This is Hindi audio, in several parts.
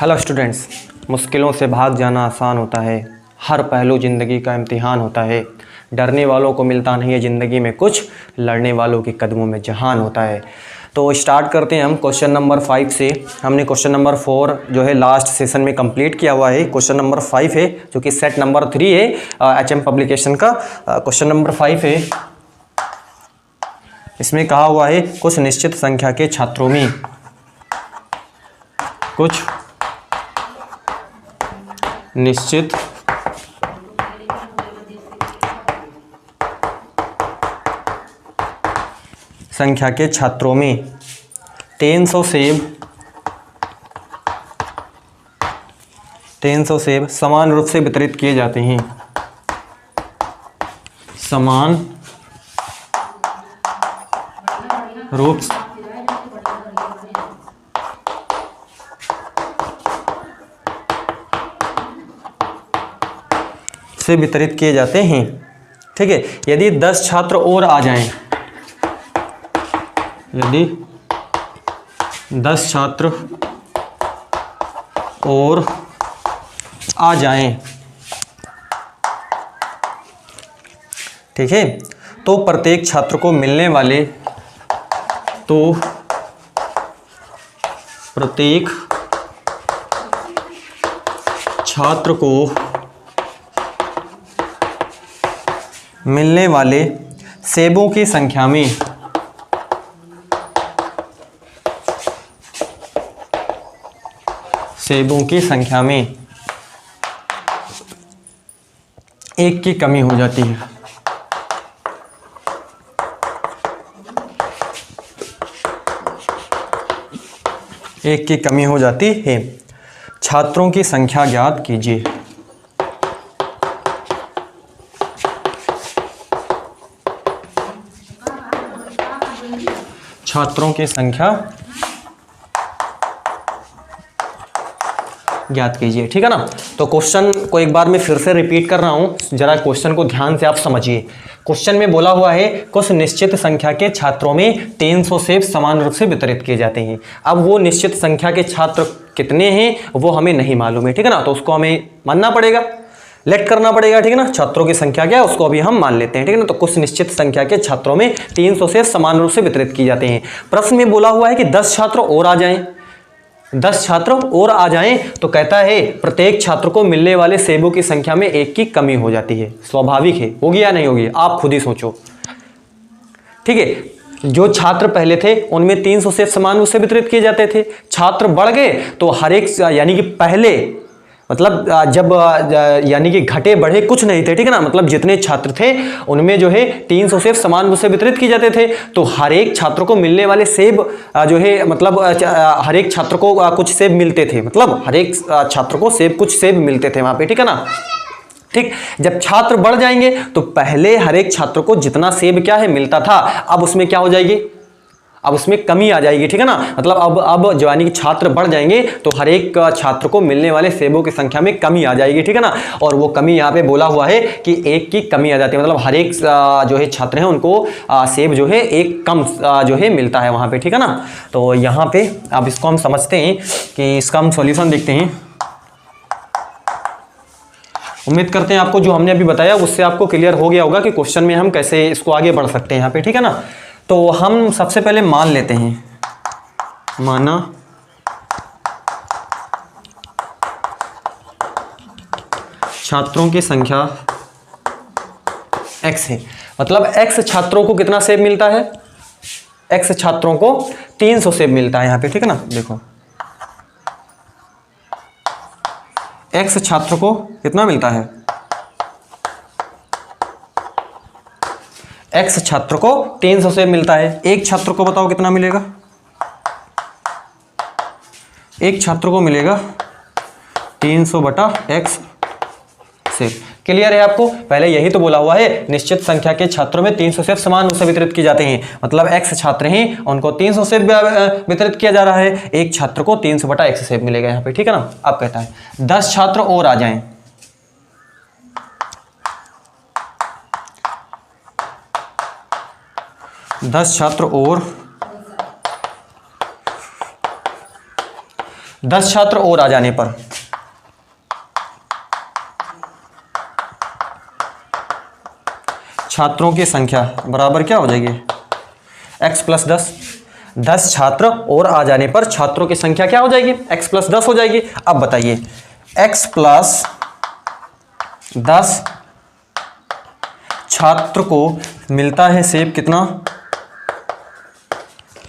हेलो स्टूडेंट्स, मुश्किलों से भाग जाना आसान होता है। हर पहलू ज़िंदगी का इम्तिहान होता है। डरने वालों को मिलता नहीं है ज़िंदगी में कुछ, लड़ने वालों के कदमों में जहान होता है। तो स्टार्ट करते हैं हम क्वेश्चन नंबर 5 से। हमने क्वेश्चन नंबर 4 जो है लास्ट सेशन में कंप्लीट किया हुआ है। क्वेश्चन नंबर 5 है जो कि सेट नंबर 3 है HM पब्लिकेशन का। क्वेश्चन नंबर 5 है, इसमें कहा हुआ है कुछ निश्चित संख्या के छात्रों में कुछ निश्चित संख्या के छात्रों में 300 सेब समान रूप से वितरित किए जाते हैं। समान रूप से वितरित किए जाते हैं। ठीक है, यदि 10 छात्र और आ जाएं, यदि 10 छात्र और आ जाएं, ठीक है, तो प्रत्येक छात्र को मिलने वाले प्रत्येक छात्र को मिलने वाले सेबों की संख्या में एक की कमी हो जाती है। एक की कमी हो जाती है। छात्रों की संख्या ज्ञात कीजिए। छात्रों की संख्या ज्ञात कीजिए। ठीक है ना। तो क्वेश्चन को एक बार मैं फिर से रिपीट कर रहा हूं, जरा क्वेश्चन को ध्यान से आप समझिए। क्वेश्चन में बोला हुआ है कुछ निश्चित संख्या के छात्रों में 300 सेब समान रूप से वितरित किए जाते हैं। अब वो निश्चित संख्या के छात्र कितने हैं वो हमें नहीं मालूम है। ठीक है ना, तो उसको हमें मानना पड़ेगा, लेट करना पड़ेगा। ठीक है ना, छात्रों की संख्या क्या है उसको अभी हम मान लेते हैं। ठीक है ना, तो कुछ निश्चित संख्या के छात्रों में 300 सेब समान रूप से वितरित किए जाते हैं। प्रश्न में बोला हुआ है कि 10 छात्र और आ जाएं, 10 छात्र और आ जाएं, तो कहता है प्रत्येक छात्र को मिलने वाले सेबों की संख्या में एक की कमी हो जाती है। स्वाभाविक है, होगी या नहीं होगी आप खुद ही सोचो। ठीक है, जो छात्र पहले थे उनमें 300 सेब समान रूप से वितरित किए जाते थे। छात्र बढ़ गए तो हर एक यानी कि पहले मतलब जब यानी कि घटे बढ़े कुछ नहीं थे। ठीक है ना, मतलब जितने छात्र थे उनमें जो है 300 सेब समान रूप से वितरित किए जाते थे। तो हर एक छात्र को मिलने वाले सेब जो है मतलब हर एक छात्र को कुछ सेब मिलते थे, मतलब हर एक छात्र को कुछ सेब मिलते थे वहां पे। ठीक है ना। ठीक, जब छात्र बढ़ जाएंगे तो पहले हर एक छात्र को जितना सेब क्या है मिलता था, अब उसमें क्या हो जाएगी, अब उसमें कमी आ जाएगी। ठीक है ना, मतलब अब जो यानी कि छात्र बढ़ जाएंगे तो हर एक छात्र को मिलने वाले सेबों की संख्या में कमी आ जाएगी। ठीक है ना, और वो कमी यहाँ पे बोला हुआ है कि एक की कमी आ जाती है, मतलब हर एक जो है छात्र हैं उनको सेब जो है एक कम जो है मिलता है वहाँ पे। ठीक है ना, तो यहाँ पे अब इसको हम समझते हैं कि इसका हम सॉल्यूशन देखते हैं। उम्मीद करते हैं आपको जो हमने अभी बताया उससे आपको क्लियर हो गया होगा कि क्वेश्चन में हम कैसे इसको आगे बढ़ सकते हैं यहाँ पे। ठीक है ना, तो हम सबसे पहले मान लेते हैं, माना छात्रों की संख्या x है, मतलब x छात्रों को कितना सेब मिलता है, x छात्रों को 300 सेब मिलता है यहाँ पे। ठीक है ना, देखो x छात्र को कितना मिलता है, x छात्र को 300 सेब मिलता है। एक छात्र को बताओ कितना मिलेगा, एक छात्र को मिलेगा 300/x सेब। क्लियर है आपको, पहले यही तो बोला हुआ है निश्चित संख्या के छात्रों में 300 सेब समान रूप से वितरित किए जाते हैं, मतलब x छात्र हैं उनको 300 सेब वितरित किया जा रहा है, एक छात्र को 300/x सेब मिलेगा यहाँ पे। ठीक है ना, अब कहता है 10 छात्र और आ जाएं, 10 छात्र और 10 छात्र और आ जाने पर छात्रों की संख्या बराबर क्या हो जाएगी, x प्लस 10। 10 छात्र और आ जाने पर छात्रों की संख्या क्या हो जाएगी, x प्लस 10 हो जाएगी। अब बताइए x प्लस 10 छात्र को मिलता है सेब कितना,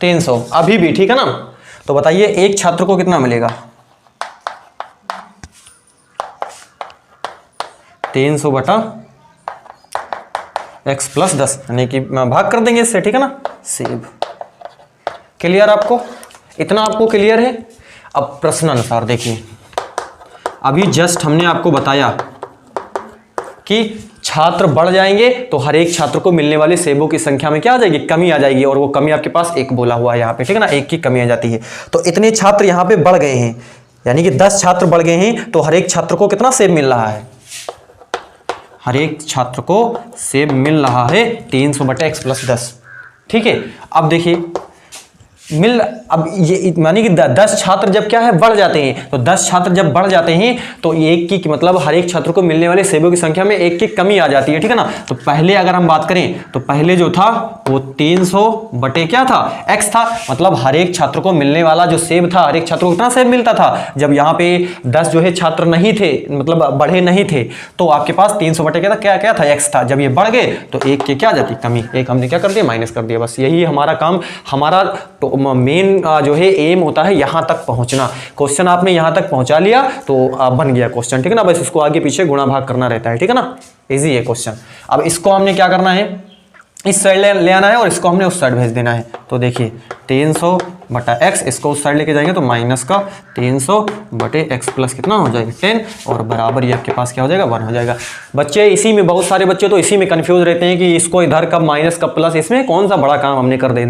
300 अभी भी, ठीक है ना। तो बताइए एक छात्र को कितना मिलेगा, 300 बटा x प्लस 10, यानी कि भाग कर देंगे इससे, ठीक है ना। सेब क्लियर आपको, इतना आपको क्लियर है। अब प्रश्न अनुसार देखिए, अभी जस्ट हमने आपको बताया कि छात्र बढ़ जाएंगे तो हर एक छात्र को मिलने वाली सेबों की संख्या में क्या आ जाएगी, कमी आ जाएगी, और वो कमी आपके पास एक बोला हुआ है यहाँ पे, ठीक है ना, एक की कमी आ जाती है। तो इतने छात्र यहाँ पे बढ़ गए हैं, यानी कि 10 छात्र बढ़ गए हैं, तो हर एक छात्र को कितना सेब मिल रहा है, हर एक छात्र को सेब मिल रहा है 300 बटे x प्लस 10, ठीक है। अब देखिए अब ये मानी कि 10 छात्र जब क्या है बढ़ जाते हैं, तो 10 छात्र जब बढ़ जाते हैं तो एक की मतलब हर एक छात्र को मिलने वाले सेबों की संख्या में एक की कमी आ जाती है, ठीक है ना। तो पहले अगर हम बात करें तो पहले जो था वो 300 बटे क्या था, x था, मतलब हर एक छात्र को मिलने वाला जो सेब था, हर एक छात्र को कितना सेब मिलता था। जब यहाँ पे 10 जो है छात्र नहीं थे, मतलब बढ़े नहीं थे, तो आपके पास 300 बटे क्या था, x था। जब ये बढ़ गए तो एक की क्या आ जाती, कमी, एक हमने क्या कर दिया, माइनस कर दिया। बस यही हमारा काम, हमारा मेन जो है एम होता है यहां तक पहुंचना। क्वेश्चन आपने यहां तक पहुंचा लिया तो बन गया क्वेश्चन, ठीक है ना। बस इसको आगे पीछे गुणा भाग करना रहता है, ठीक है ना, इजी है क्वेश्चन। अब इसको हमने क्या करना है, इस साइड ले आना है और इसको हमने उस साइड भेज देना है। तो देखिए 300 बटा x, इसको उस साइड लेके जाएंगे तो माइनस का 300 बटे x प्लस कितना हो जाएगा 10, और बराबर ये आपके पास क्या हो जाएगा 1 हो जाएगा। बच्चे इसी में, बहुत सारे बच्चे तो इसी में कंफ्यूज रहते हैं कि इसको इधर कब माइनस कब प्लस, इसमें कौन सा बड़ा काम हमने कर देते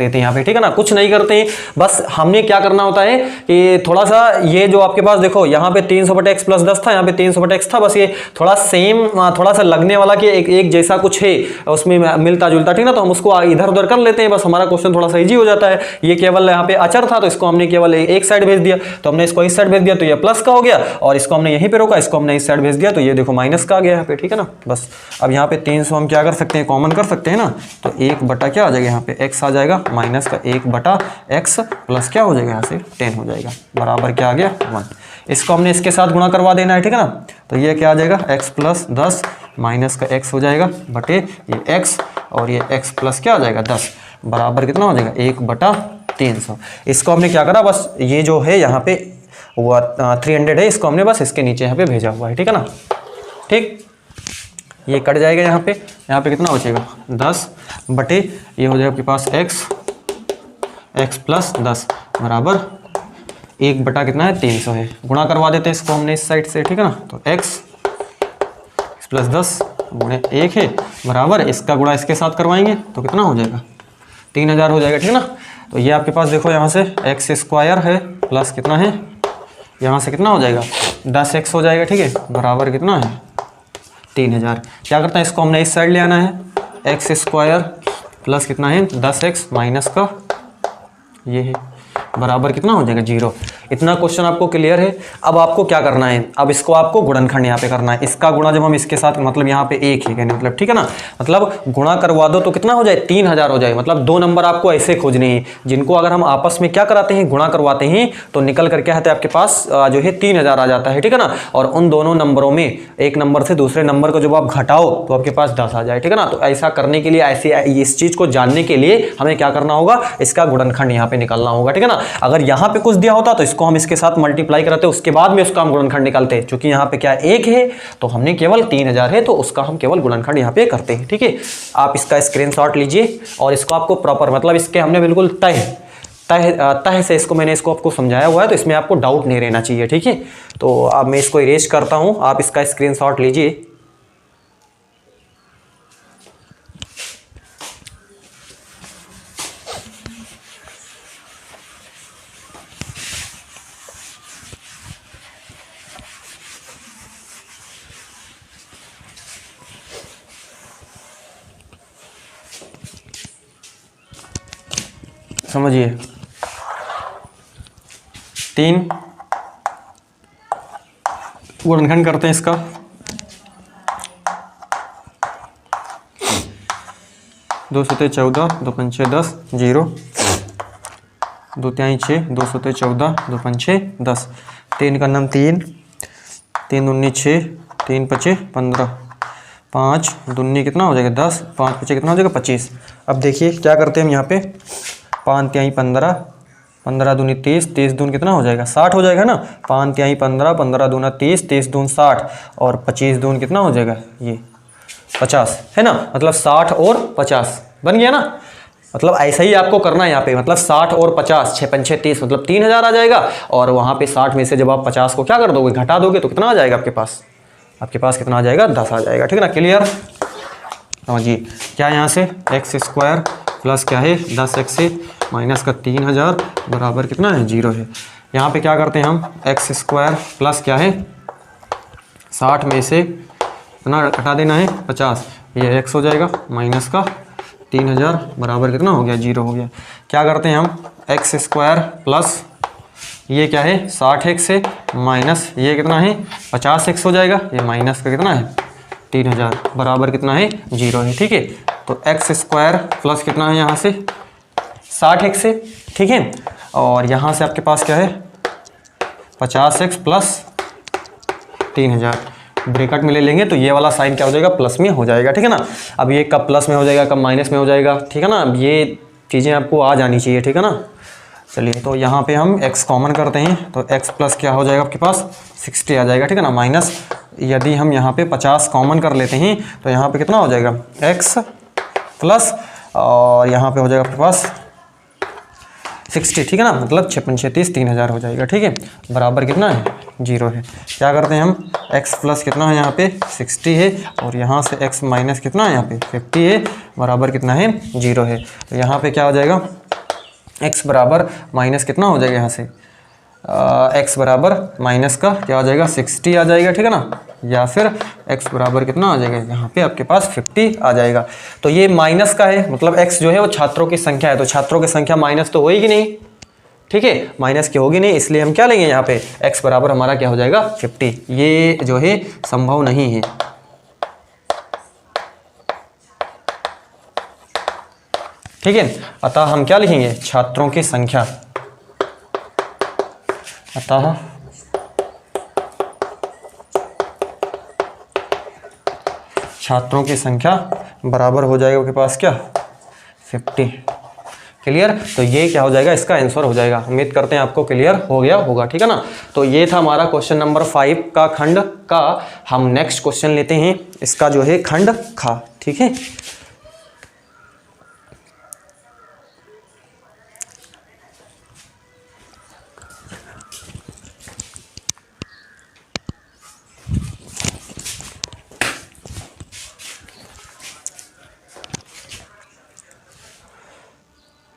हैं यहाँ पे, ठीक है ना। कुछ नहीं करते हैं, बस हमने क्या करना होता है कि थोड़ा सा ये जो आपके पास देखो यहाँ पे 300 बटे x प्लस 10 था, यहाँ पे 300 बटे x था, बस ये थोड़ा सेम, थोड़ा सा लगने वाला कि एक जैसा कुछ है उसमें मिलता जुलता, ठीक ना। तो हम उसको इधर उधर कर लेते हैं, बस हमारा क्वेश्चन थोड़ा सा इजी हो जाता है। ये केवल यहाँ पे अचर था तो इसको हमने केवल एक साइड भेज दिया, तो हमने इसको इस साइड भेज दिया तो ये प्लस का हो गया, और इसको हमने यहीं पे रोका, इसको हमने इस साइड भेज दिया तो ये देखो माइनस का आ गया यहाँ पे, ठीक है ना। बस अब यहाँ पे 300 हम क्या कर सकते हैं, कॉमन कर सकते हैं ना, तो 1 बटा क्या आ जाएगा, यहाँ पे x आ जाएगा, माइनस का 1 बटा x प्लस क्या हो जाएगा, यहाँ से 10 हो जाएगा, बराबर क्या आ गया 1। इसको हमने इसके साथ गुणा करवा देना है, ठीक है ना। तो ये क्या आ जाएगा, x प्लस 10 माइनस का x हो जाएगा बटे ये x, और ये x प्लस क्या आ जाएगा 10, बराबर कितना हो जाएगा 1 बटा 300। इसको हमने क्या करा, बस ये जो है यहाँ पे वो 300 है, इसको हमने बस इसके नीचे यहाँ पे भेजा हुआ है, ठीक है ना। ठीक, ये कट जाएगा यहाँ पे कितना बचेगा 10 बटे ये हो जाएगा आपके पास x प्लस 10 बराबर 1 बटा कितना है 300 है। गुणा करवा देते हैं इसको हमने इस साइड से, ठीक है ना। तो x प्लस 10 गुणे 1 है बराबर, इसका गुणा इसके साथ करवाएंगे तो कितना हो जाएगा 3000 हो जाएगा, ठीक है ना। तो ये आपके पास देखो यहाँ से x स्क्वायर है प्लस कितना है, यहाँ से कितना हो जाएगा 10x हो जाएगा, ठीक है, बराबर कितना है 3000। क्या करता है, इसको हमने इस साइड ले आना है, x स्क्वायर प्लस कितना है 10x माइनस का ये है, बराबर कितना हो जाएगा 0। इतना क्वेश्चन आपको क्लियर है। अब आपको क्या करना है, अब इसको आपको गुणनखंड यहाँ पे करना है। इसका गुणा जब हम इसके साथ, मतलब यहाँ पे 1 है कहने मतलब, ठीक है ना, मतलब गुणा करवा दो तो कितना हो जाए 3000 हो जाए। मतलब 2 नंबर आपको ऐसे खोजने हैं जिनको अगर हम आपस में क्या कराते हैं, गुणा करवाते हैं, तो निकल कर क्या है आपके पास जो है 3000 आ जाता है, ठीक है ना। और उन दोनों नंबरों में एक नंबर से दूसरे नंबर को जब आप घटाओ तो आपके पास 10 आ जाए, ठीक है ना। तो ऐसा करने के लिए, ऐसे इस चीज को जानने के लिए हमें क्या करना होगा, इसका गुणनखंड यहाँ पे निकालना होगा, ठीक है ना। अगर यहाँ पे कुछ दिया होता तो इसको हम इसके साथ मल्टीप्लाई कराते, उसके बाद में उसका हम गुणनखंड निकालते। क्योंकि यहाँ पे क्या 1 है तो हमने केवल 3000 है तो उसका हम केवल गुणनखंड यहाँ पे करते हैं, ठीक है। आप इसका स्क्रीनशॉट लीजिए और इसको आपको प्रॉपर, मतलब इसके हमने बिल्कुल तय से इसको मैंने इसको आपको समझाया हुआ है, तो इसमें आपको डाउट नहीं रहना चाहिए, ठीक है। तो अब मैं इसको इरेज करता हूँ, आप इसका स्क्रीनशॉट लीजिए। समझिए, 3 गुणनखंड करते हैं इसका, 2 सते 14, 2 पंचे 10, 0, 2 तिहाई 6, 2 सते 14, 2 पंचे 10, 3 का नाम 3, 3 दूनी 6, 3 पचे 15, 5 दूनी कितना हो जाएगा 10, 5 पचे कितना हो जाएगा 25। अब देखिए क्या करते हैं हम यहाँ पे, 5 तिहाई 15, 15 दूनी 30, 30 दून कितना हो जाएगा 60 हो जाएगा ना, 5 तिहाई 15, 15 दूना 30, 30 दून 60 और 25 दून कितना हो जाएगा ये 50 है ना, मतलब 60 और 50 बन गया ना। मतलब ऐसा ही आपको करना है यहाँ पे, मतलब 60 और 50, 6 पंचे 30, मतलब 3000 आ जाएगा। और वहाँ पे 60 में से जब आप 50 को क्या कर दोगे, घटा दोगे, तो कितना आ जाएगा आपके पास, कितना आ जाएगा 10 आ जाएगा। ठीक है ना, क्लियर। हाँ जी, क्या यहाँ से एक्स स्क्वायर प्लस क्या है 10x माइनस का 3000 बराबर कितना है 0 है। यहाँ पे क्या करते हैं हम, एक्स स्क्वायर प्लस क्या है 60 में से कितना घटा देना है 50, ये x हो जाएगा माइनस का 3000 बराबर कितना हो गया 0 हो गया। क्या करते हैं हम, एक्स स्क्वायर प्लस ये क्या है 60x है माइनस ये कितना है 50x हो जाएगा, ये माइनस का कितना है 3000 बराबर कितना है 0 है। ठीक है, तो एक्स स्क्वायर प्लस कितना है यहाँ से 60x है, ठीक है, और यहाँ से आपके पास क्या है 50x प्लस 3000, ब्रैकेट में ले लेंगे तो ये वाला साइन क्या हो जाएगा प्लस में हो जाएगा। ठीक है ना, अब ये कब प्लस में हो जाएगा कब माइनस में हो जाएगा, ठीक है ना, अब ये चीज़ें आपको आ जानी चाहिए। ठीक है ना, चलिए तो यहाँ पे हम x कॉमन करते हैं तो x प्लस क्या हो जाएगा आपके पास 60 आ जाएगा। ठीक है ना, माइनस यदि हम यहाँ पे 50 कॉमन कर लेते हैं तो यहाँ पे कितना हो जाएगा x प्लस और यहाँ पे हो जाएगा आपके पास 60। ठीक है ना, मतलब 6 पंचे 30, 3000 हो जाएगा। ठीक है, बराबर कितना है 0 है। क्या करते हैं हम, x प्लस कितना है यहाँ पे 60 है और यहाँ से x माइनस कितना है यहाँ पे 50 है बराबर कितना है 0 है। तो यहाँ पे क्या हो जाएगा x बराबर माइनस कितना हो जाएगा यहाँ से x बराबर माइनस का क्या आ जाएगा 60 आ जाएगा। ठीक है ना, या फिर x बराबर कितना आ जाएगा यहाँ पे आपके पास 50 आ जाएगा। तो ये माइनस का है, मतलब x जो है वो छात्रों की संख्या है, तो छात्रों की संख्या माइनस तो होएगी नहीं। ठीक है, माइनस की होगी नहीं, इसलिए हम क्या लेंगे यहाँ पे x बराबर हमारा क्या हो जाएगा 50। ये जो है संभव नहीं है। ठीक है, अतः हम क्या लिखेंगे छात्रों की संख्या, अतः छात्रों की संख्या बराबर हो जाएगा आपके पास क्या 50। क्लियर, तो ये क्या हो जाएगा इसका आंसर हो जाएगा। उम्मीद करते हैं आपको क्लियर हो गया होगा। ठीक है ना, तो ये था हमारा क्वेश्चन नंबर 5 का खंड का। हम नेक्स्ट क्वेश्चन लेते हैं, इसका जो है खंड खा। ठीक है,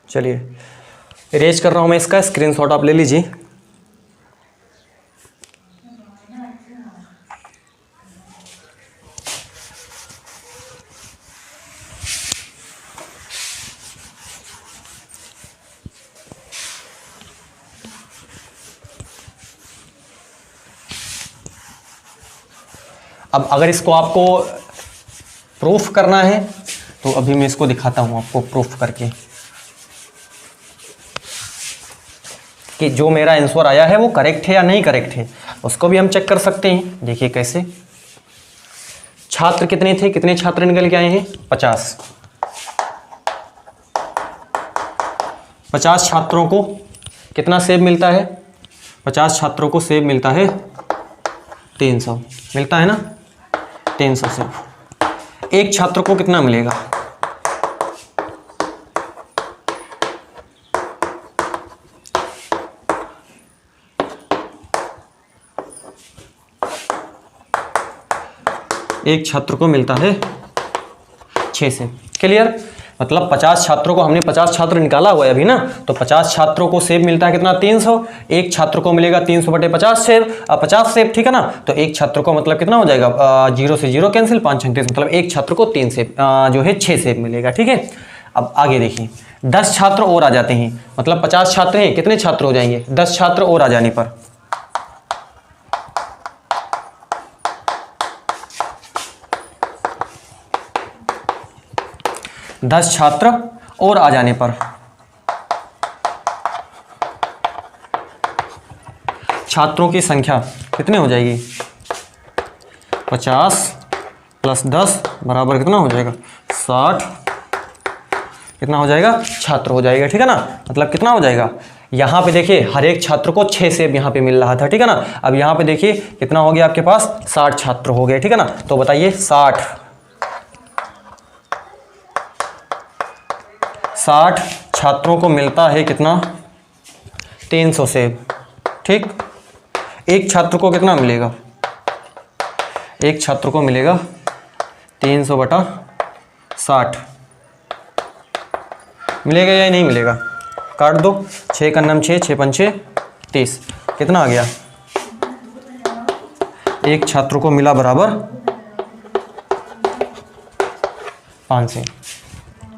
चलिए इरेज कर रहा हूं मैं इसका, स्क्रीनशॉट आप ले लीजिए। अब अगर इसको आपको प्रूफ करना है तो अभी मैं इसको दिखाता हूं आपको प्रूफ करके कि जो मेरा आंसर आया है वो करेक्ट है या नहीं करेक्ट है, उसको भी हम चेक कर सकते हैं। देखिए कैसे, छात्र कितने थे, कितने छात्र निकल के आए हैं 50। 50 छात्रों को कितना सेब मिलता है, 50 छात्रों को सेब मिलता है 300, मिलता है ना 300 सेब। एक छात्र को कितना मिलेगा, एक छात्र को मिलता है 6 से। क्लियर, मतलब 50 छात्रों को, हमने 50 छात्र निकाला हुआ है अभी ना, तो 50 छात्रों को सेब मिलता है कितना 300, एक छात्र को मिलेगा 300 बटे 50 सेब, 50 सेब। ठीक है ना, तो एक छात्र को मतलब कितना हो जाएगा 0 से 0 कैंसिल, 5 36, मतलब एक छात्र को 3 सेब जो है 6 सेब मिलेगा। ठीक है, अब आगे देखिए, 10 छात्र और आ जाते हैं, मतलब 50 छात्र हैं, कितने छात्र हो जाएंगे? 10 छात्र और आ जाने पर, छात्रों की संख्या कितनी हो जाएगी? 50 प्लस 10 बराबर कितना हो जाएगा? 60। कितना हो जाएगा? छात्र हो जाएगा, ठीक है ना। मतलब कितना हो जाएगा? यहाँ पे देखिए हर एक छात्र को 6 सेब यहाँ पे मिल रहा था, ठीक है ना। अब यहाँ पे देखिए कितना हो गया आपके पास? 60 छात्र हो गए, ठीक है ना। तो बताइए 60 छात्रों को मिलता है कितना? 300 सेब, ठीक। एक छात्र को कितना मिलेगा? एक छात्र को मिलेगा 300/60। मिलेगा या नहीं मिलेगा? काट दो, 6 का नम 6, 6 पंचे 30। कितना आ गया? एक छात्र को मिला बराबर 5 सेब।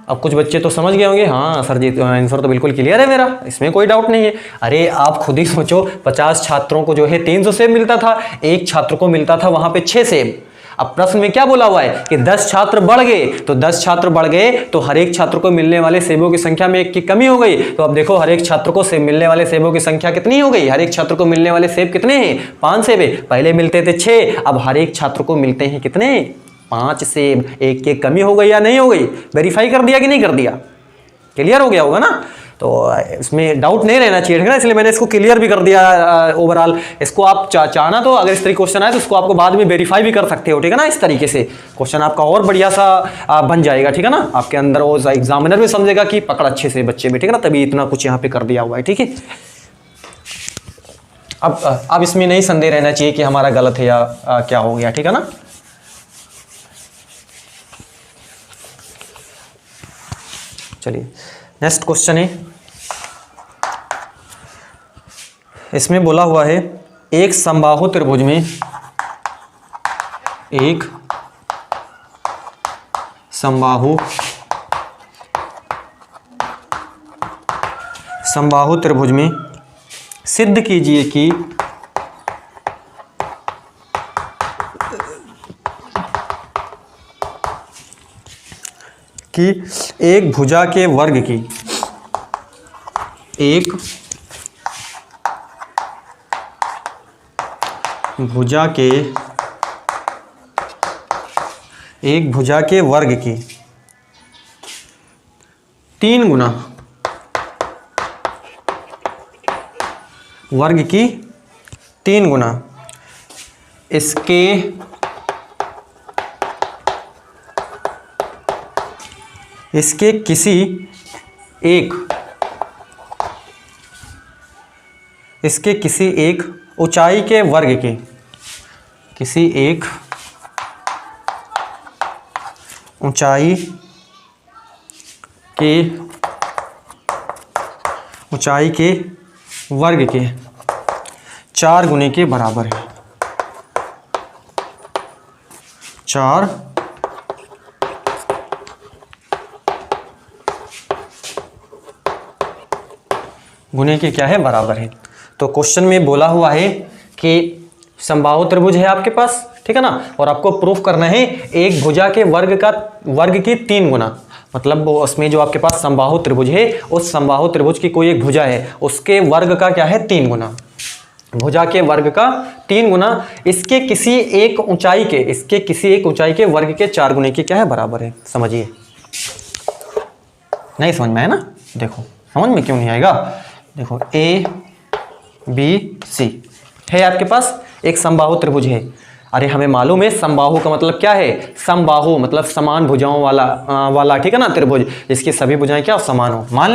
अब कुछ बच्चे तो समझ गए होंगे, हाँ सर जी आंसर तो बिल्कुल क्लियर है मेरा, इसमें कोई डाउट नहीं है। अरे आप खुद ही सोचो, 50 छात्रों को जो है 300 सेब मिलता था, एक छात्र को मिलता था वहां पे 6 सेब। अब प्रश्न में क्या बोला हुआ है कि 10 छात्र बढ़ गए, तो 10 छात्र बढ़ गए तो हर एक छात्र को मिलने वाले सेबों की संख्या में 1 की कमी हो गई। तो अब देखो हर एक छात्र को सेब मिलने वाले सेबों की संख्या कितनी हो गई? हर एक छात्र को मिलने वाले सेब कितने हैं? 5 सेब है। पहले मिलते थे 6, अब हर एक छात्र को मिलते हैं कितने? 5 सेब। 1 की कमी हो गई या नहीं हो गई? वेरीफाई कर दिया कि नहीं कर दिया? क्लियर हो गया होगा ना। तो इसमें डाउट नहीं रहना चाहिए, ठीक है ना। इसलिए मैंने इसको क्लियर भी कर दिया ओवरऑल। इसको आप चाहना तो अगर इस तरीके क्वेश्चन आए तो इसको आपको बाद में वेरीफाई भी कर सकते हो, ठीक है ना। इस तरीके से क्वेश्चन आपका और बढ़िया सा बन जाएगा, ठीक है ना। आपके अंदर वो एग्जामिनर भी समझेगा कि पकड़ अच्छे से बच्चे में, ठीक है ना। तभी इतना कुछ यहाँ पे कर दिया हुआ है, ठीक है। अब इसमें नहीं संदेह रहना चाहिए कि हमारा गलत है या क्या हो गया, ठीक है ना। चलिए नेक्स्ट क्वेश्चन है, इसमें बोला हुआ है एक समबाहु त्रिभुज में समबाहु त्रिभुज में सिद्ध कीजिए कि एक भुजा के वर्ग की एक भुजा के वर्ग की 3 गुना इसके किसी एक ऊंचाई के वर्ग के ऊंचाई के वर्ग के 4 गुने के बराबर है। 4 गुने के क्या है? बराबर है। तो क्वेश्चन में बोला हुआ है कि समबाहु त्रिभुज है आपके पास, ठीक है ना। और आपको प्रूफ करना है एक भुजा के वर्ग की 3 गुना, मतलब उसमें जो आपके पास समबाहु त्रिभुज है, उस समबाहु त्रिभुज की कोई एक भुजा है, उसके वर्ग का क्या है? 3 गुना। भुजा के वर्ग का 3 गुना इसके किसी एक ऊंचाई के वर्ग के 4 गुने के क्या है? बराबर है। समझिए, नहीं समझ में आया ना? देखो समझ में क्यों नहीं आएगा? देखो ABC है आपके पास एक समबाहु त्रिभुज है। अरे हमें मालूम है समबाहु का मतलब क्या है? समबाहु मतलब समान भुजाओं वाला, ठीक है ना, त्रिभुज जिसकी सभी भुजाएं क्या समान हो। मान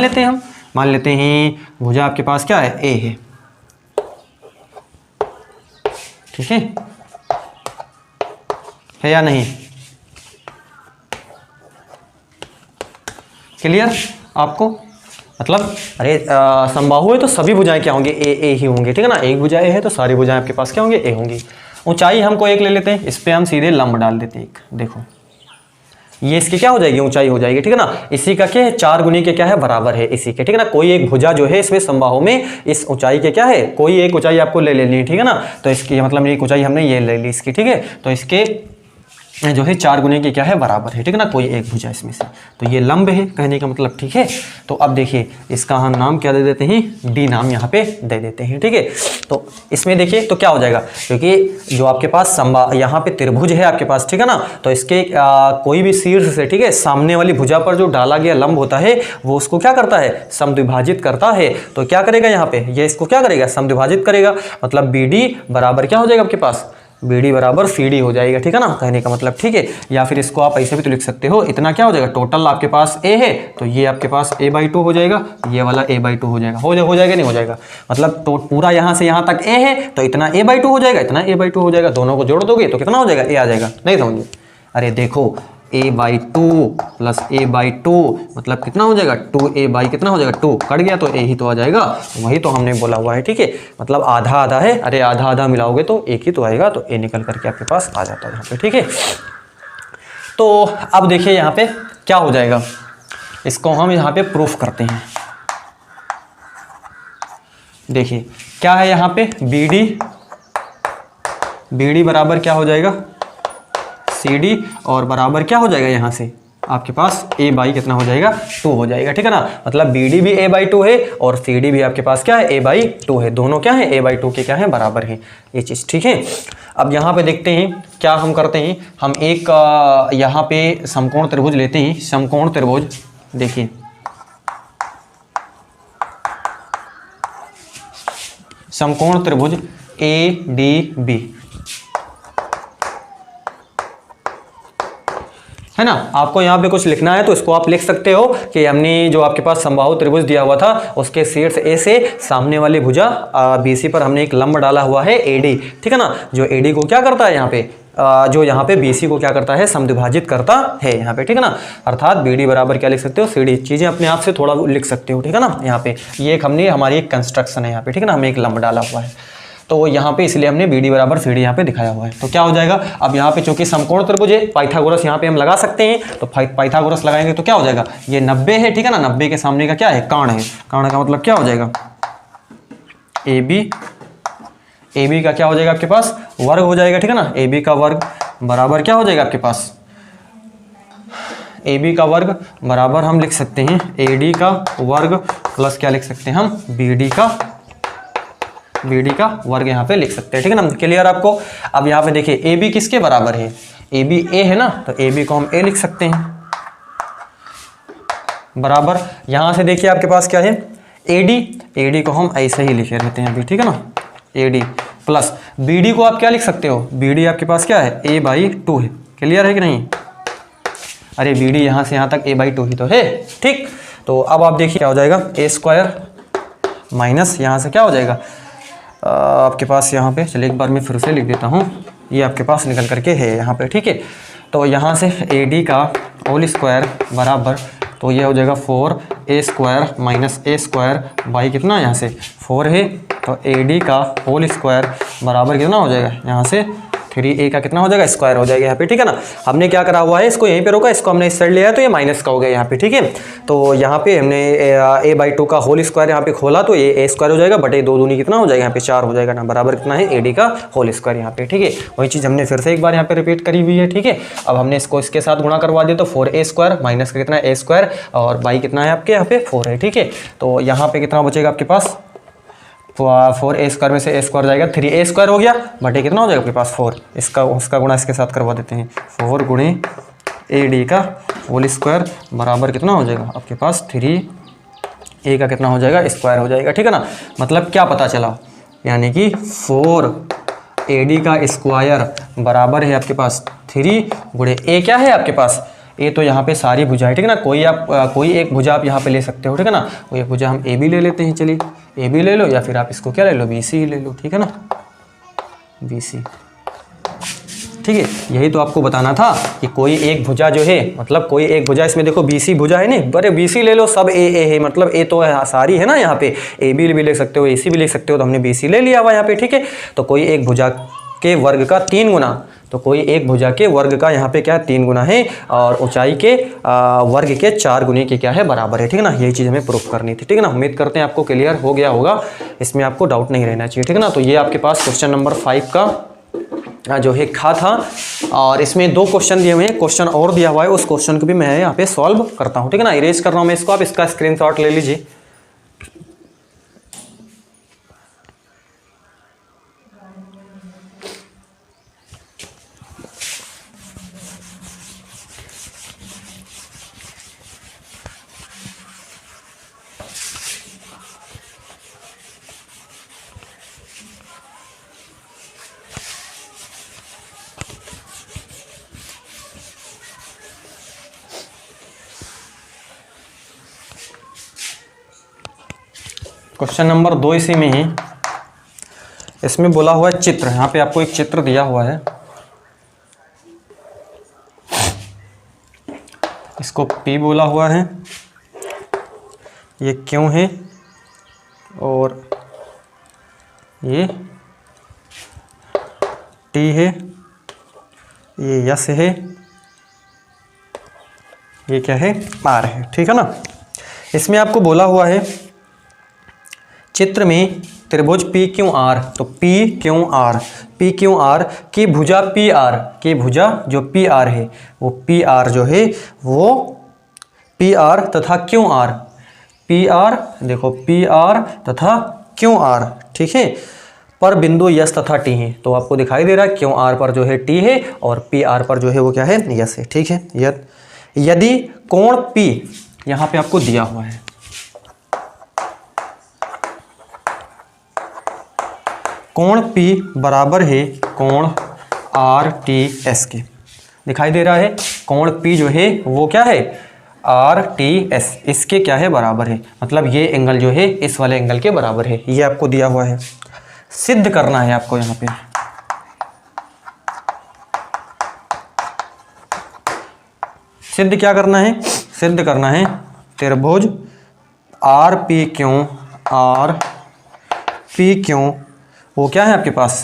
लेते हैं भुजा आपके पास क्या है? A है, ठीक है या नहीं? क्लियर आपको? मतलब अरे समबाहु है तो सभी भुजाएं क्या होंगे? ए ही होंगे, ठीक है ना। एक भुजा ए है तो सारी भुजाएं आपके पास क्या होंगे? ए होंगी। ऊंचाई हमको 1 ले लेते हैं, इस पे हम सीधे लंब डाल देते हैं 1। देखो ये इसकी क्या हो जाएगी, ऊंचाई हो जाएगी, ठीक है ना। इसी का क्या है, 4 गुनी के क्या है, बराबर है इसी के, ठीक है ना। कोई एक भुजा जो है इसमें समबाहु में इस ऊंचाई के क्या है, कोई एक ऊंचाई आपको ले लेनी है, ठीक है ना। तो इसकी मतलब एक ऊंचाई हमने ये ले ली इसकी, ठीक है। तो इसके जो है 4 गुने की क्या है, बराबर है, ठीक है ना, कोई एक भुजा इसमें से। तो ये लंब है कहने का मतलब, ठीक है। तो अब देखिए इसका हम नाम क्या दे देते हैं, डी नाम यहाँ पे दे देते हैं, ठीक है। तो इसमें देखिए तो क्या हो जाएगा, क्योंकि जो आपके पास यहाँ पे त्रिभुज है आपके पास, ठीक है ना। तो इसके कोई भी शीर्ष से, ठीक है, सामने वाली भुजा पर जो डाला गया लंब होता है वो उसको क्या करता है, समद्विभाजित करता है। तो क्या करेगा यहाँ पे, ये इसको क्या करेगा, समद्विभाजित करेगा। मतलब बी डी बराबर क्या हो जाएगा आपके पास, BD बराबर CD हो जाएगा, ठीक है ना, कहने का मतलब, ठीक है। या फिर इसको आप ऐसे भी तो लिख सकते हो, इतना क्या हो जाएगा, टोटल आपके पास A है तो ये आपके पास A/2 हो जाएगा, ये वाला A/2 हो जाएगा, हो जाएगा नहीं हो जाएगा, मतलब तो पूरा यहाँ से यहाँ तक A है तो इतना A/2 हो जाएगा, इतना A/2 हो जाएगा। दोनों को जोड़ दोगे तो कितना हो जाएगा, A आ जाएगा। नहीं समझिए, अरे देखो A/2 प्लस A/2 मतलब कितना हो जाएगा, 2A कितना हो जाएगा, 2 कट गया तो A ही तो आ जाएगा। वही तो हमने बोला हुआ है, ठीक है। मतलब आधा आधा है, अरे आधा आधा मिलाओगे तो एक ही तो आएगा, तो A निकल करके आपके पास आ जाता है यहाँ पे, ठीक है। तो अब देखिए यहाँ पे क्या हो जाएगा, इसको हम यहाँ पे प्रूफ करते हैं। देखिए क्या है यहाँ पे, BD बराबर क्या हो जाएगा, CD, और बराबर क्या हो जाएगा यहाँ से आपके पास A/, कितना हो जाएगा, 2 हो जाएगा, ठीक है ना। मतलब BD भी A/2 है और CD भी आपके पास क्या है, A/2 है। दोनों क्या है, A/2 के क्या है, बराबर है ये चीज़, ठीक है। अब यहाँ पे देखते हैं क्या हम करते हैं, हम एक यहाँ पे समकोण त्रिभुज लेते हैं। समकोण त्रिभुज देखिए, समकोण त्रिभुज ADB है ना। आपको यहाँ पे कुछ लिखना है तो इसको आप लिख सकते हो कि हमने जो आपके पास समबाहु त्रिभुज दिया हुआ था उसके शीर्ष A से सामने वाली भुजा BC पर हमने एक लंब डाला हुआ है AD, ठीक है ना। जो AD को क्या करता है यहाँ पे, जो यहाँ पे BC को क्या करता है, समद्विभाजित करता है यहाँ पे, ठीक है ना। अर्थात BD बराबर क्या लिख सकते हो, CD। चीज़ें अपने आप से थोड़ा लिख सकते हो, ठीक है ना। यहाँ पे ये एक हमने हमारी एक कंस्ट्रक्शन है यहाँ पे, ठीक है ना, हमें एक लंब डाला हुआ है तो यहाँ पे इसलिए हमने BD बराबर CD यहाँ पे दिखाया हुआ है। तो क्या हो जाएगा, अब यहाँ पे चूंकि समकोण त्रिभुज है, पाइथागोरस यहाँ पे हम लगा सकते हैं। तो पाइथागोरस लगाएंगे तो क्या हो जाएगा, ये 90 है, ठीक है ना। 90 के सामने का क्या है, काण है। काण का मतलब क्या हो जाएगा, AB का क्या हो जाएगा आपके पास, वर्ग हो जाएगा, ठीक है ना। AB का वर्ग बराबर क्या हो जाएगा आपके पास, AB का वर्ग बराबर हम लिख सकते हैं AD का वर्ग प्लस क्या लिख सकते हैं हम, BD का वर्ग यहाँ पे लिख सकते हैं, ठीक है ना। क्लियर आपको। अब यहाँ पे देखिए AB किसके बराबर है, AB A है ना, तो AB को हम A लिख सकते हैं बराबर। यहाँ से देखिए आपके पास क्या है, AD को हम ऐसे ही लिखे रहते हैं अभी, ठीक है ना। AD प्लस BD को आप क्या लिख सकते हो, BD आपके पास क्या है, A/2 है। क्लियर है कि नहीं, अरे BD यहाँ से यहाँ तक A/2 ही तो है, ठीक। तो अब आप देखिए क्या हो जाएगा, A² माइनस यहाँ से क्या हो जाएगा आपके पास, यहाँ पे चलिए एक बार मैं फिर से लिख देता हूँ, ये आपके पास निकल करके है यहाँ पे, ठीक है। तो यहाँ से AD का होल स्क्वायर बराबर, तो ये हो जाएगा 4A² माइनस A² बाई कितना, यहाँ से 4 है, तो AD का होल स्क्वायर बराबर कितना हो जाएगा, यहाँ से 3A का कितना हो जाएगा, स्क्वायर हो जाएगा यहाँ पे, ठीक है ना। हमने क्या करा हुआ है, इसको यहीं पे रोका, इसको हमने इस साइड लिया है तो ये माइनस का हो गया यहाँ पे, ठीक है। तो यहाँ पे हमने A/2 का होल स्क्वायर यहाँ पे खोला तो ये A² हो जाएगा, बटे 2 दूनी कितना हो जाएगा यहाँ पे 4 हो जाएगा ना, बराबर कितना है AD का होल स्क्वायर यहाँ पे, ठीक है। वही चीज़ हमने फिर से एक बार यहाँ पे रिपीट करी हुई है, ठीक है। अब हमने इसको इसके साथ गुणा करवा दिया तो 4A² माइनस का कितना A² और बाई कितना है आपके यहाँ पे 4 है, ठीक है। तो यहाँ पे कितना बचेगा आपके पास, 4A² में से A² जाएगा, 3A² हो गया, बटे कितना हो जाएगा आपके पास 4, उसका गुणा इसके साथ करवा देते हैं, 4 गुणे AD का होल स्क्वायर बराबर कितना हो जाएगा आपके पास 3A का कितना हो जाएगा, स्क्वायर हो जाएगा, ठीक है ना। मतलब क्या पता चला, यानी कि 4AD का स्क्वायर बराबर है आपके पास 3 गुणे A क्या है आपके पास, ए तो यहाँ पे सारी भुजा है, ठीक है ना। कोई एक भुजा आप यहाँ पे ले सकते हो, ठीक है ना। कोई एक भुजा हम AB ले लेते हैं, चलिए AB ले लो, या फिर आप इसको क्या ले लो, BC ले लो, ठीक है ना, BC, ठीक है। यही तो आपको बताना था कि कोई एक भुजा जो है, मतलब कोई एक भुजा, इसमें देखो BC भुजा है नहीं, बड़े BC ले लो, सब A है, मतलब A तो है, सारी है ना यहाँ पे, AB भी ले सकते हो, AC भी ले सकते हो, तो हमने BC ले लिया हुआ यहाँ पे, ठीक है। तो कोई एक भुजा के वर्ग का 3 गुना, तो कोई एक भुजा के वर्ग का यहाँ पे क्या है 3 गुना है और ऊंचाई के वर्ग के 4 गुने के क्या है बराबर है। ठीक है ना, यही चीज़ हमें प्रूफ करनी थी। ठीक है ना, उम्मीद करते हैं आपको क्लियर हो गया होगा, इसमें आपको डाउट नहीं रहना चाहिए। ठीक है ना, तो ये आपके पास क्वेश्चन नंबर 5 का जो है खा था और इसमें 2 क्वेश्चन दिए हुए हैं, क्वेश्चन और दिया हुआ है, उस क्वेश्चन को भी मैं यहाँ पे सॉल्व करता हूँ। ठीक है ना, इरेज कर रहा हूँ मैं इसको, आप इसका स्क्रीनशॉट ले लीजिए। क्वेश्चन नंबर 2 इसी में ही, इसमें बोला हुआ है चित्र, यहाँ पे आपको एक चित्र दिया हुआ है, इसको P बोला हुआ है, ये Q है और ये T है, ये S है, ये क्या है R है। ठीक है ना, इसमें आपको बोला हुआ है चित्र में त्रिभुज पी क्यू आर, तो पी क्यू आर की भुजा पी आर, की भुजा जो पी आर है वो पी आर जो है वो पी आर तथा क्यू आर, पी आर देखो पी आर तथा क्यू आर, ठीक है, पर बिंदु यस तथा टी है। तो आपको दिखाई दे रहा है क्यू आर पर जो है टी है और पी आर पर जो है वो क्या है यस है। ठीक है, यदि कोण पी यहाँ पे आपको दिया हुआ है, कोण P बराबर है कोण आर टी एस के, दिखाई दे रहा है कोण P जो है वो क्या है आर टी एस, इसके क्या है बराबर है, मतलब ये एंगल जो है इस वाले एंगल के बराबर है, ये आपको दिया हुआ है। सिद्ध करना है आपको यहाँ पे, सिद्ध क्या करना है, सिद्ध करना है त्रिभुज आर पी क्यों वो क्या है आपके पास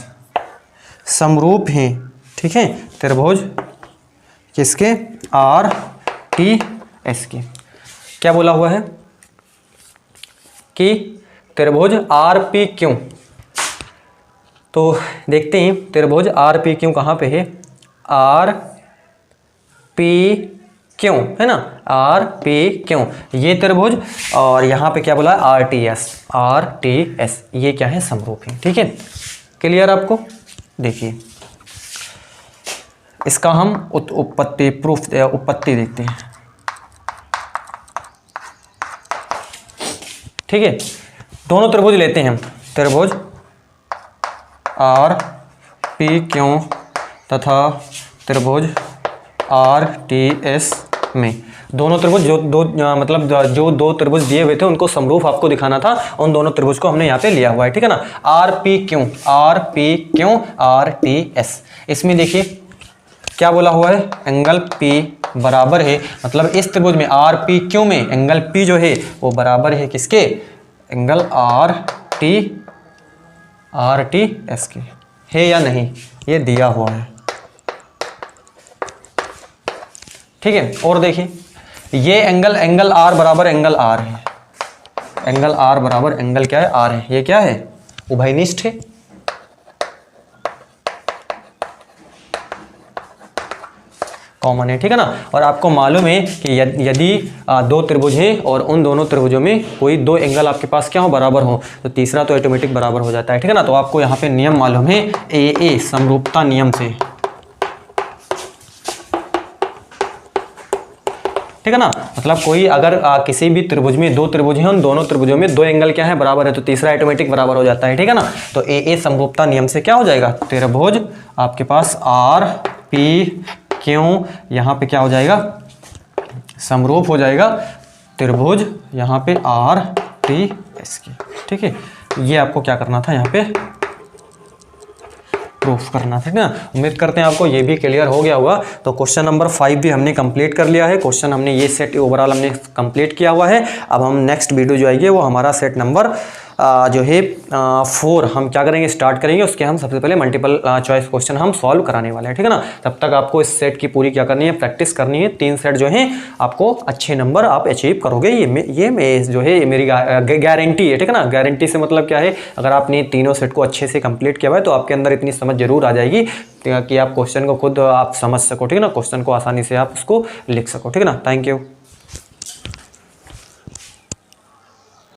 समरूप है। ठीक है, त्रिभुज किसके आर टी एस के, क्या बोला हुआ है कि त्रिभुज आर पी क्यू, तो देखते हैं त्रिभुज आर पी क्यू कहाँ पे है, आर पी क्यू है ना, आर पी क्यू ये त्रिभुज, और यहाँ पे क्या बोला है आर टी एस, ये क्या है समरूप है। ठीक है, क्लियर आपको। देखिए इसका हम उत्पत्ति प्रूफ उत्पत्ति देखते हैं। ठीक है, दोनों त्रिभुज लेते हैं हम, त्रिभुज आर पी क्यू तथा त्रिभुज आर टी एस में, दोनों त्रिभुज मतलब जो 2 त्रिभुज दिए हुए थे उनको समरूप आपको दिखाना था, उन दोनों त्रिभुज को हमने यहाँ पे लिया हुआ है। ठीक है ना, R P Q R T S, इसमें देखिए क्या बोला हुआ है एंगल P बराबर है, मतलब इस त्रिभुज में आर पी क्यू में एंगल P जो है वो बराबर है किसके, एंगल आर टी एस के, है या नहीं ये दिया हुआ है। ठीक है, और देखिए ये एंगल आर बराबर एंगल आर है, एंगल आर बराबर एंगल क्या है आर है, ये क्या है उभयनिष्ठ है। कॉमन है। ठीक है ना, और आपको मालूम है कि यदि 2 त्रिभुज है और उन दोनों त्रिभुजों में कोई 2 एंगल आपके पास क्या हो बराबर हो तो तीसरा तो ऑटोमेटिक बराबर हो जाता है। ठीक है ना, तो आपको यहाँ पे नियम मालूम है ए समरूपता नियम से। ठीक है ना, मतलब कोई अगर किसी भी त्रिभुज में 2 त्रिभुज हैं, उन दोनों त्रिभुजों में 2 एंगल क्या है बराबर है तो तीसरा ऑटोमेटिक बराबर हो जाता है। ठीक है ना, तो ए समरूपता नियम से क्या हो जाएगा, त्रिभुज आपके पास आर पी क्यू यहाँ पे क्या हो जाएगा समरूप हो जाएगा त्रिभुज यहाँ पे आर टी एस की। ठीक है, ये आपको क्या करना था यहाँ पे प्रूफ करना था। ठीक है ना, उम्मीद करते हैं आपको ये भी क्लियर हो गया होगा। तो क्वेश्चन नंबर 5 भी हमने कंप्लीट कर लिया है, क्वेश्चन हमने ये सेट ओवरऑल हमने कंप्लीट किया हुआ है। अब हम नेक्स्ट वीडियो जो आएगी वो हमारा सेट नंबर जो है 4 हम क्या करेंगे, स्टार्ट करेंगे। उसके हम सबसे पहले मल्टीपल चॉइस क्वेश्चन हम सॉल्व कराने वाले हैं, ठीक है ना। तब तक आपको इस सेट की पूरी क्या करनी है, प्रैक्टिस करनी है। 3 सेट जो है आपको अच्छे नंबर आप अचीव करोगे, ये जो है मेरी गारंटी है, ठीक है ना। गारंटी से मतलब क्या है, अगर आपने तीनों सेट को अच्छे से कंप्लीट किया है तो आपके अंदर इतनी समझ जरूर आ जाएगी कि आप क्वेश्चन को खुद आप समझ सको, ठीक है ना। क्वेश्चन को आसानी से आप उसको लिख सको, ठीक है ना। Thank you.